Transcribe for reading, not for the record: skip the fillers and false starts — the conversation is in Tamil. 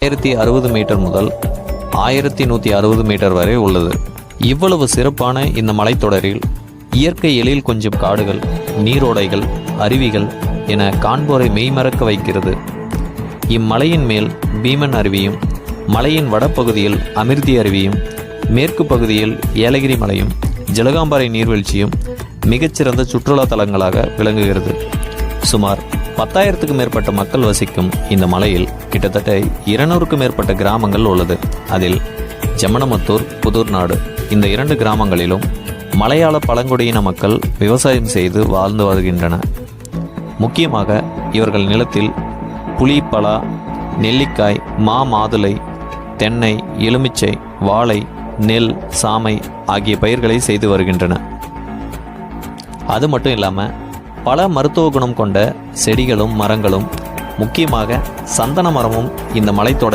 1060 மீட்டர் முதல் 1160 மீட்டர் வரை உள்ளது. இவ்வளவு சிறப்பான இந்த மலைத்தொடரில் இயற்கை எழில் கொஞ்சம் காடுகள், நீரோடைகள், அருவிகள் என காண்போரை மெய்மறக்க வைக்கிறது. இம்மலையின் மேல் பீமன் அருவியும், மலையின் வடப்பகுதியில் அமிர்தி அருவியும், மேற்கு பகுதியில் ஏலகிரி மலையும், ஜலகாம்பாறை நீர்வீழ்ச்சியும் மிகச்சிறந்த சுற்றுலா தலங்களாக விளங்குகிறது. சுமார் 10,000க்கும் மேற்பட்ட மக்கள் வசிக்கும் இந்த மலையில் கிட்டத்தட்ட 200க்கும் மேற்பட்ட கிராமங்கள் உள்ளது. அதில் ஜமனமத்தூர், புதூர்நாடு இந்த 2 கிராமங்களிலும் மலையாள பழங்குடியின மக்கள் விவசாயம் செய்து வாழ்ந்து வருகின்றனர். முக்கியமாக இவர்கள் நிலத்தில் புளி, பலா, நெல்லிக்காய், மாதுளை, தென்னை, எலுமிச்சை, வாழை, நெல், சாமை ஆகிய பயிர்களை செய்து வருகின்றன. அது மட்டும் இல்லாமல் பல மருத்துவ குணம் கொண்ட செடிகளும் மரங்களும், முக்கியமாக சந்தன மரமும் இந்த மலைத்தொடர்